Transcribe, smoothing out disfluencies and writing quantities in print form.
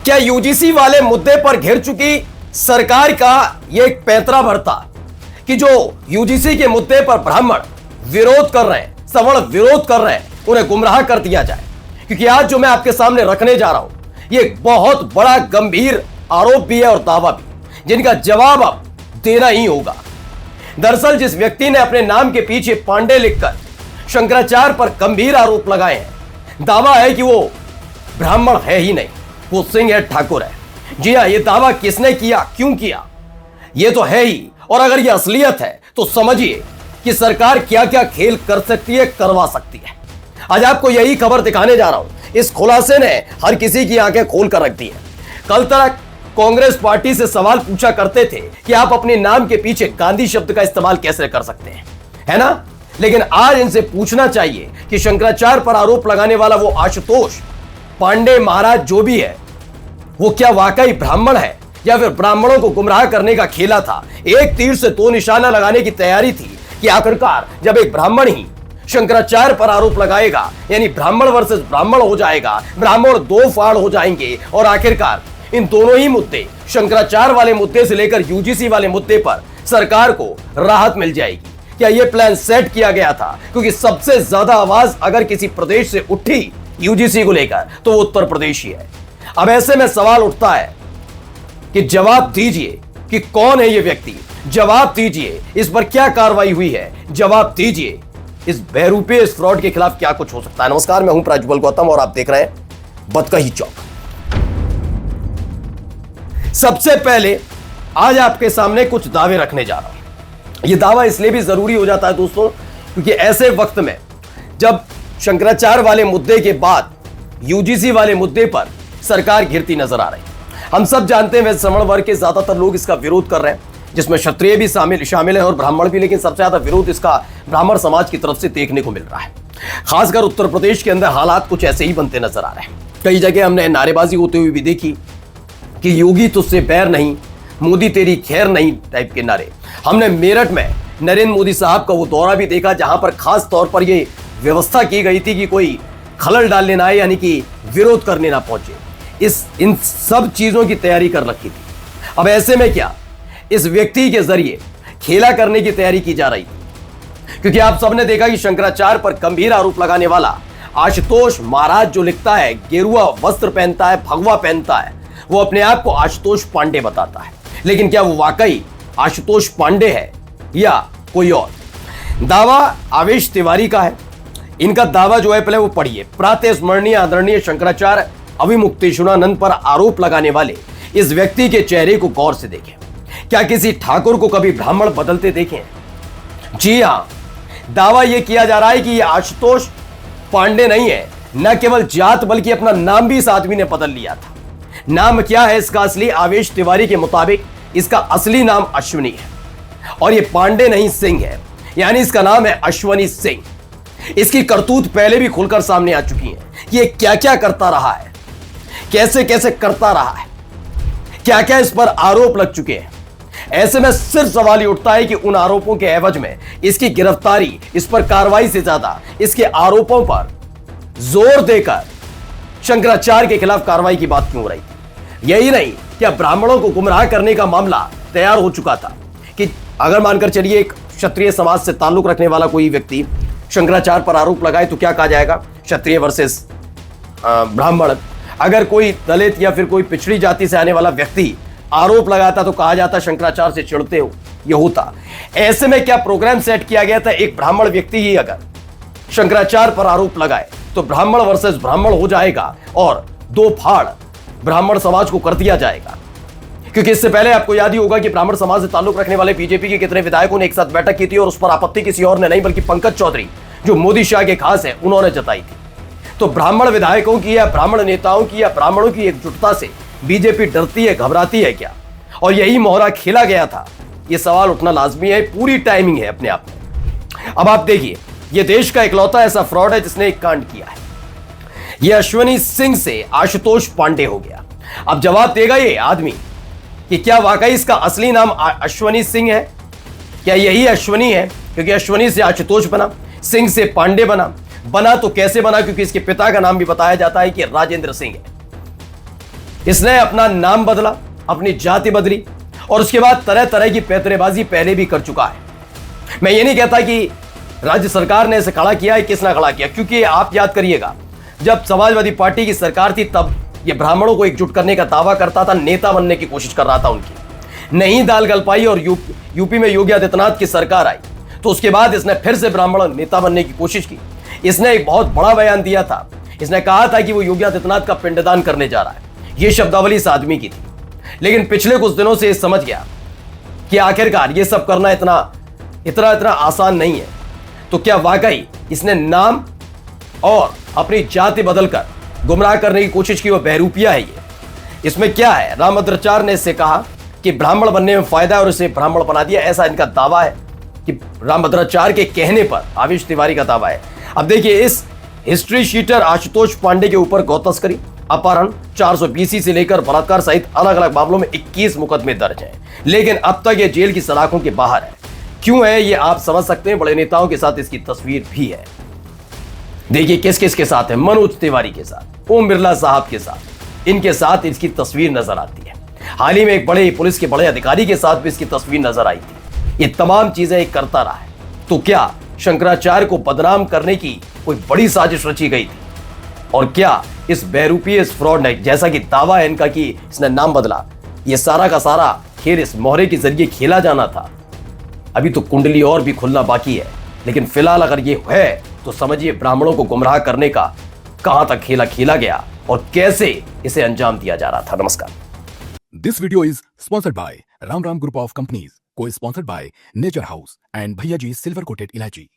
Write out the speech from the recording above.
क्या यूजीसी वाले मुद्दे पर घिर चुकी सरकार का यह एक पैंतरा भरता कि जो यूजीसी के मुद्दे पर ब्राह्मण विरोध कर रहे हैं, सवर्ण विरोध कर रहे हैं, उन्हें गुमराह कर दिया जाए? क्योंकि आज जो मैं आपके सामने रखने जा रहा हूं यह एक बहुत बड़ा गंभीर आरोप भी है और दावा भी, जिनका जवाब अब देना ही होगा। दरअसल जिस व्यक्ति ने अपने नाम के पीछे पांडे लिखकर शंकराचार्य पर गंभीर आरोप लगाए हैं, दावा है कि वो ब्राह्मण है ही नहीं, वो सिंह है, ठाकुर है। जी हां, ये दावा किसने किया, क्यों किया, ये तो है ही। और अगर ये असलियत है तो समझिए कि सरकार क्या क्या खेल कर सकती है, करवा सकती है। आज आपको यही खबर दिखाने जा रहा हूं। इस खुलासे ने हर किसी की आंखें खोल कर रख दी है। कल तक कांग्रेस पार्टी से सवाल पूछा करते थे कि आप अपने नाम के पीछे गांधी शब्द का इस्तेमाल कैसे कर सकते हैं, है ना? लेकिन आज इनसे पूछना चाहिए कि शंकराचार्य पर आरोप लगाने वाला वो आशुतोष पांडे महाराज जो भी है, वो क्या वाकई ब्राह्मण है या फिर ब्राह्मणों को गुमराह करने का खेला था? एक तीर से दो निशाना लगाने की तैयारी थी कि आखिरकार जब एक ब्राह्मण ही शंकराचार्य पर आरोप लगाएगा, यानी ब्राह्मण वर्सेस ब्राह्मण हो जाएगा, ब्राह्मण दो फाड़ हो जाएंगे और आखिरकार इन दोनों ही मुद्दे, शंकराचार्य वाले मुद्दे से लेकर यूजीसी वाले मुद्दे पर सरकार को राहत मिल जाएगी। क्या यह प्लान सेट किया गया था? क्योंकि सबसे ज्यादा आवाज अगर किसी प्रदेश से उठी यूजीसी को लेकर तो वो उत्तर प्रदेश ही है। अब ऐसे में सवाल उठता है कि जवाब दीजिए कि कौन है ये व्यक्ति, जवाब दीजिए इस पर क्या कार्रवाई हुई है, जवाब दीजिए इस बहरूपे, इस फ्रॉड के खिलाफ क्या कुछ हो सकता है। नमस्कार, मैं हूं प्रज्वल गौतम और आप देख रहे हैं बतकही चौक। सबसे पहले आज आपके सामने कुछ दावे रखने जा रहा हूं। यह दावा इसलिए भी जरूरी हो जाता है दोस्तों, क्योंकि ऐसे वक्त में जब शंकराचार्य वाले मुद्दे के बाद यूजीसी वाले मुद्दे पर सरकार घिरती नजर आ रही है। हम सब जानते हैं वैसे श्रमण वर्ग के ज्यादातर लोग इसका विरोध कर रहे हैं, जिसमें क्षत्रिय भी शामिल है और ब्राह्मण भी, लेकिन सबसे ज्यादा विरोध इसका ब्राह्मण समाज की तरफ से देखने को मिल रहा है। खासकर उत्तर प्रदेश के अंदर हालात कुछ ऐसे ही बनते नजर आ रहे हैं। कई जगह हमने नारेबाजी होते हुए भी देखी कि योगी तुझसे बैर नहीं, मोदी तेरी खैर नहीं टाइप के नारे। हमने मेरठ में नरेंद्र मोदी साहब का वो दौरा भी देखा जहां पर खास तौर पर यह व्यवस्था की गई थी कि कोई खलल डालने ना आए, यानी कि विरोध करने ना पहुंचे। इन सब चीजों की तैयारी कर रखी थी। अब ऐसे में क्या इस व्यक्ति के जरिए खेला करने की तैयारी की जा रही थी? क्योंकि आप सबने देखा कि शंकराचार्य पर गंभीर आरोप लगाने वाला आशुतोष महाराज जो लिखता है, गेरुआ वस्त्र पहनता है, भगवा पहनता है, वो अपने आप को आशुतोष पांडे बताता है। लेकिन क्या वो वाकई आशुतोष पांडे है या कोई और? दावा आवेश तिवारी का है। इनका दावा जो है, पहले वो पढ़िए। प्रातः स्मरणीय आदरणीय शंकराचार्य अभिमुक्तेश्वरानंद पर आरोप लगाने वाले इस व्यक्ति के चेहरे को गौर से देखें। क्या किसी ठाकुर को कभी ब्राह्मण बदलते देखें? जी हां, दावा यह किया जा रहा है कि यह आशुतोष पांडे नहीं है। न केवल जात बल्कि अपना नाम भी इस आदमी ने बदल लिया था। नाम क्या है इसका असली? आवेश तिवारी के मुताबिक इसका असली नाम अश्विनी है और यह पांडे नहीं, सिंह है, यानी इसका नाम है अश्विनी सिंह। इसकी करतूत पहले भी खुलकर सामने आ चुकी है। यह क्या क्या करता रहा है, कैसे कैसे करता रहा है, क्या क्या इस पर आरोप लग चुके हैं। ऐसे में सिर्फ सवाल ही उठता है कि उन आरोपों के एवज में इसकी गिरफ्तारी, इस पर कार्रवाई से ज्यादा इसके आरोपों पर जोर देकर शंकराचार्य के खिलाफ कार्रवाई की बात क्यों हो रही थी? यही नहीं, क्या ब्राह्मणों को गुमराह करने का मामला तैयार हो चुका था कि अगर मानकर चलिए एक क्षत्रिय समाज से ताल्लुक रखने वाला कोई व्यक्ति शंकराचार्य पर आरोप लगाए तो क्या कहा जाएगा? क्षत्रिय वर्सेस ब्राह्मण। अगर कोई दलित या फिर कोई पिछड़ी जाति से आने वाला व्यक्ति आरोप लगाता तो कहा जाता शंकराचार्य से चिढ़ते हो, यह होता। ऐसे में क्या प्रोग्राम सेट किया गया था? एक ब्राह्मण व्यक्ति ही अगर शंकराचार्य पर आरोप लगाए तो ब्राह्मण वर्सेस ब्राह्मण हो जाएगा और दो फाड़ ब्राह्मण समाज को कर दिया जाएगा। क्योंकि इससे पहले आपको याद ही होगा कि ब्राह्मण समाज से ताल्लुक रखने वाले बीजेपी के कितने विधायकों ने एक साथ बैठक की थी और उस पर आपत्ति किसी और ने नहीं बल्कि पंकज चौधरी जो मोदी शाह के खास है उन्होंने जताई थी। तो ब्राह्मण विधायकों की या ब्राह्मण नेताओं की या ब्राह्मणों की एकजुटता से बीजेपी डरती है, घबराती है क्या? और यही मोहरा खेला गया था, यह सवाल उठना लाजमी है। पूरी टाइमिंग है अपने आप में। अब आप देखिए, यह देश का इकलौता ऐसा फ्रॉड है जिसने एक कांड किया है। यह अश्विनी सिंह से आशुतोष पांडे हो गया। अब जवाब देगा ये आदमी कि क्या वाकई इसका असली नाम अश्विनी सिंह है? क्या यही अश्विनी है? क्योंकि अश्विनी से आशुतोष बना, सिंह से पांडे बना तो कैसे बना? क्योंकि इसके पिता का नाम भी बताया जाता है कि राजेंद्र सिंह है। इसने अपना नाम बदला, अपनी जाति बदली और उसके बाद तरह तरह की पैतरेबाजी पहले भी कर चुका है। मैं ये नहीं कहता कि राज्य सरकार ने इसे खड़ा किया है, किसने खड़ा किया, क्योंकि आप याद करिएगा जब समाजवादी पार्टी की सरकार थी तब ये ब्राह्मणों को एकजुट करने का दावा करता था, नेता बनने की कोशिश कर रहा था उनकी। नहीं दाल गल पाई और यूपी में योगी आदित्यनाथ की सरकार आई तो उसके बाद इसने फिर से ब्राह्मण नेता बनने की कोशिश की। इसने एक बहुत बड़ा बयान दिया था, इसने कहा था कि वो योगी आदित्यनाथ का पिंडदान करने जा रहा है। ये शब्दावली इस आदमी की थी, लेकिन पिछले कुछ दिनों से समझ गया कि आखिरकार ये सब करना इतना आसान नहीं है। तो क्या वाकई इसने नाम और अपनी जाति बदलकर गुमराह करने की कोशिश की, वो बहरूपिया है ये? इसमें क्या है? रामभद्राचार्य ने इससे कहा कि ब्राह्मण बनने में फायदा है और इसे ब्राह्मण बना दिया, ऐसा इनका दावा है कि रामभद्राचार्य के कहने पर आवेश तिवारी का दावा है। अब देखिए, इस हिस्ट्री शीटर आशुतोष पांडे के ऊपर गौ तस्करी, अपहरण, 420 से लेकर बलात्कार सहित अलग अलग मामलों में 21 मुकदमे दर्ज हैं, लेकिन अब तक ये जेल की सलाखों के बाहर है। क्यों है ये आप समझ सकते हैं, बड़े नेताओं के साथ इसकी तस्वीर भी है। देखिए किस किस के साथ है, मनोज तिवारी के साथ, ओम बिरला साहब के साथ, इनके साथ इसकी तस्वीर नजर आती है। हाल ही में एक बड़े पुलिस के बड़े अधिकारी के साथ भी इसकी तस्वीर नजर आई थी। ये तमाम चीजें करता रहा है। तो क्या शंकराचार्य को बदनाम करने की कोई बड़ी साजिश रची गई थी? और क्या इस बहरूपी, इस फ्रॉड ने, जैसा कि दावा है इनका कि इसने नाम बदला, ये सारा का सारा खेल इस मोहरे के जरिए खेला जाना था? अभी तो कुंडली और भी खुलना बाकी है, लेकिन फिलहाल अगर ये है तो समझिए ब्राह्मणों को गुमराह करने का कहां तक खेला खेला गया और कैसे इसे अंजाम दिया जा रहा था। नमस्कार। This video is sponsored by Ram Group of Companies, co-sponsored by Nature House and Bhaiya Ji Silver Coated Ilachi.